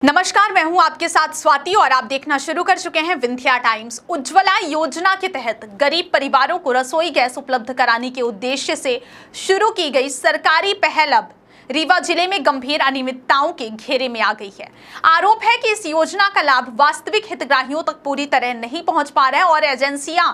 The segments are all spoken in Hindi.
नमस्कार, मैं हूं आपके साथ स्वाति और आप देखना शुरू कर चुके हैं विंध्या टाइम्स। उज्ज्वला योजना के तहत गरीब परिवारों को रसोई गैस उपलब्ध कराने के उद्देश्य से शुरू की गई सरकारी पहल अब रीवा जिले में गंभीर अनियमितताओं के घेरे में आ गई है। आरोप है कि इस योजना का लाभ वास्तविक हितग्राहियों तक पूरी तरह नहीं पहुंच पा रहा है और एजेंसियां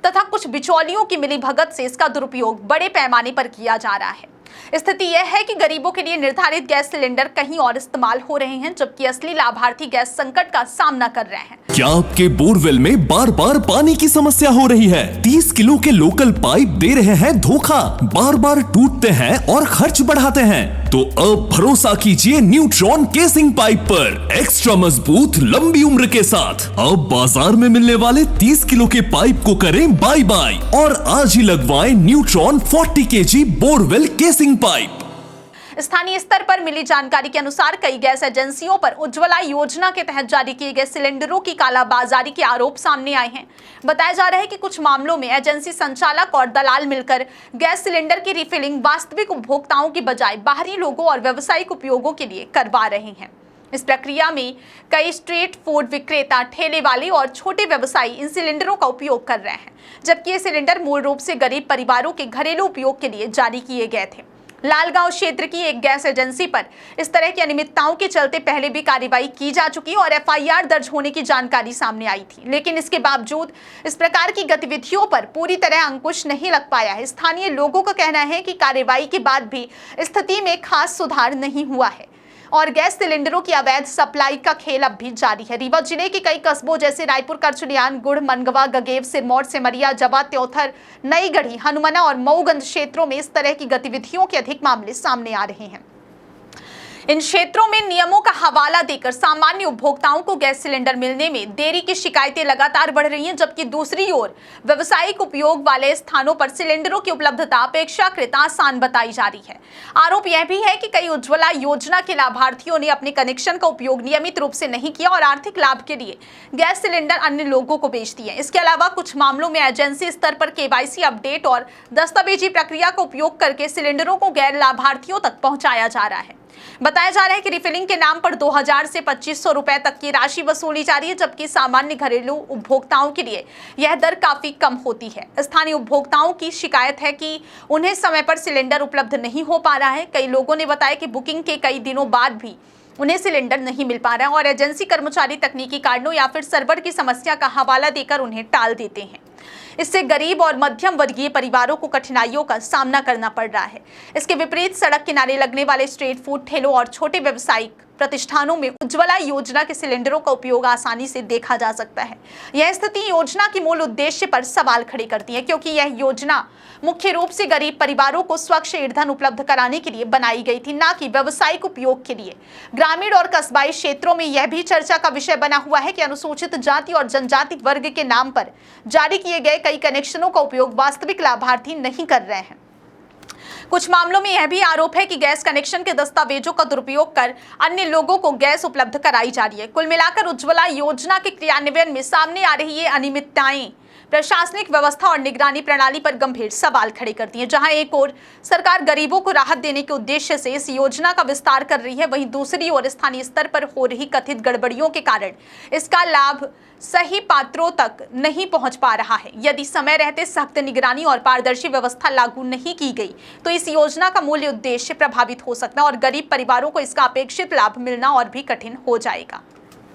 तथा कुछ बिचौलियों की मिलीभगत से इसका दुरुपयोग बड़े पैमाने पर किया जा रहा है। स्थिति यह है कि गरीबों के लिए निर्धारित गैस सिलेंडर कहीं और इस्तेमाल हो रहे हैं, जबकि असली लाभार्थी गैस संकट का सामना कर रहे हैं। क्या आपके बोरवेल में बार बार पानी की समस्या हो रही है? 30 किलो के लोकल पाइप दे रहे हैं धोखा, बार बार टूटते हैं और खर्च बढ़ाते हैं। तो अब भरोसा कीजिए न्यूट्रॉन केसिंग पाइप पर, एक्स्ट्रा मजबूत लंबी उम्र के साथ। अब बाजार में मिलने वाले 30 किलो के पाइप को करें बाय बाय और आज ही लगवाएं neutron 40 kg borewell casing pipe. स्थानीय स्तर पर मिली जानकारी के अनुसार कई गैस एजेंसियों पर उज्ज्वला योजना के तहत जारी किए गए सिलेंडरों की कालाबाजारी के आरोप सामने आए हैं। बताया जा रहा है कि कुछ मामलों में एजेंसी संचालक और दलाल मिलकर गैस सिलेंडर की रिफिलिंग वास्तविक उपभोक्ताओं की बजाय बाहरी लोगों और व्यावसायिक उपयोगों के लिए करवा रहे हैं। इस प्रक्रिया में कई स्ट्रीट फूड विक्रेता, ठेले वाले और छोटे व्यवसायी इन सिलेंडरों का उपयोग कर रहे हैं, जबकि ये सिलेंडर मूल रूप से गरीब परिवारों के घरेलू उपयोग के लिए जारी किए गए थे। लालगांव क्षेत्र की एक गैस एजेंसी पर इस तरह की अनियमितताओं के चलते पहले भी कार्रवाई की जा चुकी और एफआईआर दर्ज होने की जानकारी सामने आई थी, लेकिन इसके बावजूद इस प्रकार की गतिविधियों पर पूरी तरह अंकुश नहीं लग पाया है। स्थानीय लोगों का कहना है कि कार्रवाई के बाद भी स्थिति में खास सुधार नहीं हुआ है और गैस सिलेंडरों की अवैध सप्लाई का खेल अब भी जारी है। रीवा जिले के कई कस्बों जैसे रायपुर, करचुलियान, गुड़, मनगवा, गगेव, सिरमौर, सेमरिया, जवा, त्योथर, नई गढ़ी, हनुमाना और मऊगंज क्षेत्रों में इस तरह की गतिविधियों के अधिक मामले सामने आ रहे हैं। इन क्षेत्रों में नियमों का हवाला देकर सामान्य उपभोक्ताओं को गैस सिलेंडर मिलने में देरी की शिकायतें लगातार बढ़ रही हैं, जबकि दूसरी ओर व्यावसायिक उपयोग वाले स्थानों पर सिलेंडरों की उपलब्धता अपेक्षाकृत आसान बताई जा रही है। आरोप यह भी है कि कई उज्ज्वला योजना के लाभार्थियों ने अपने कनेक्शन का उपयोग नियमित रूप से नहीं किया और आर्थिक लाभ के लिए गैस सिलेंडर अन्य लोगों को बेच दिए। इसके अलावा कुछ मामलों में एजेंसी स्तर पर केवाईसी अपडेट और दस्तावेजी प्रक्रिया का उपयोग करके सिलेंडरों को गैर लाभार्थियों तक पहुंचाया जा रहा है। बताया जा रहा है कि रिफिलिंग के नाम पर 2000 से 2500 रुपए तक की राशि वसूली जा रही है, जबकि सामान्य घरेलू उपभोक्ताओं के लिए यह दर काफी कम होती है। स्थानीय उपभोक्ताओं की शिकायत है कि उन्हें समय पर सिलेंडर उपलब्ध नहीं हो पा रहा है। कई लोगों ने बताया कि बुकिंग के कई दिनों बाद भी उन्हें सिलेंडर नहीं मिल पा रहा है और एजेंसी कर्मचारी तकनीकी कारणों या फिर सर्वर की समस्या का हवाला देकर उन्हें टाल देते हैं। इससे गरीब और मध्यम वर्गीय परिवारों को कठिनाइयों का सामना करना पड़ रहा है। इसके विपरीत सड़क किनारे लगने वाले स्ट्रीट फूड ठेलों और छोटे व्यवसायिक प्रतिष्ठानों में उज्ज्वला योजना के सिलेंडरों का उपयोग आसानी से देखा जा सकता है। यह स्थिति योजना के मूल उद्देश्य पर सवाल खड़े करती है, क्योंकि यह योजना मुख्य रूप से गरीब परिवारों को स्वच्छ ईंधन उपलब्ध कराने के लिए बनाई गई थी, न कि व्यावसायिक उपयोग के लिए। ग्रामीण और कस्बाई क्षेत्रों में यह भी चर्चा का विषय बना हुआ है कि अनुसूचित जाति और जनजाति वर्ग के नाम पर जारी किए गए कई कनेक्शनों का उपयोग वास्तविक लाभार्थी नहीं कर रहे हैं। कुछ मामलों में यह भी आरोप है कि गैस कनेक्शन के दस्तावेजों का दुरुपयोग कर अन्य लोगों को गैस उपलब्ध कराई जा रही है। कुल मिलाकर उज्ज्वला योजना के क्रियान्वयन में सामने आ रही ये अनियमितताएं प्रशासनिक व्यवस्था और निगरानी प्रणाली पर गंभीर सवाल खड़े करती हैं। जहां एक ओर सरकार गरीबों को राहत देने के उद्देश्य से इस योजना का विस्तार कर रही है, वहीं दूसरी ओर स्थानीय स्तर पर हो रही कथित गड़बड़ियों के कारण इसका लाभ सही पात्रों तक नहीं पहुंच पा रहा है। यदि समय रहते सख्त निगरानी और पारदर्शी व्यवस्था लागू नहीं की गई तो इस योजना का मूल उद्देश्य प्रभावित हो सकता है और गरीब परिवारों को इसका अपेक्षित लाभ मिलना और भी कठिन हो जाएगा।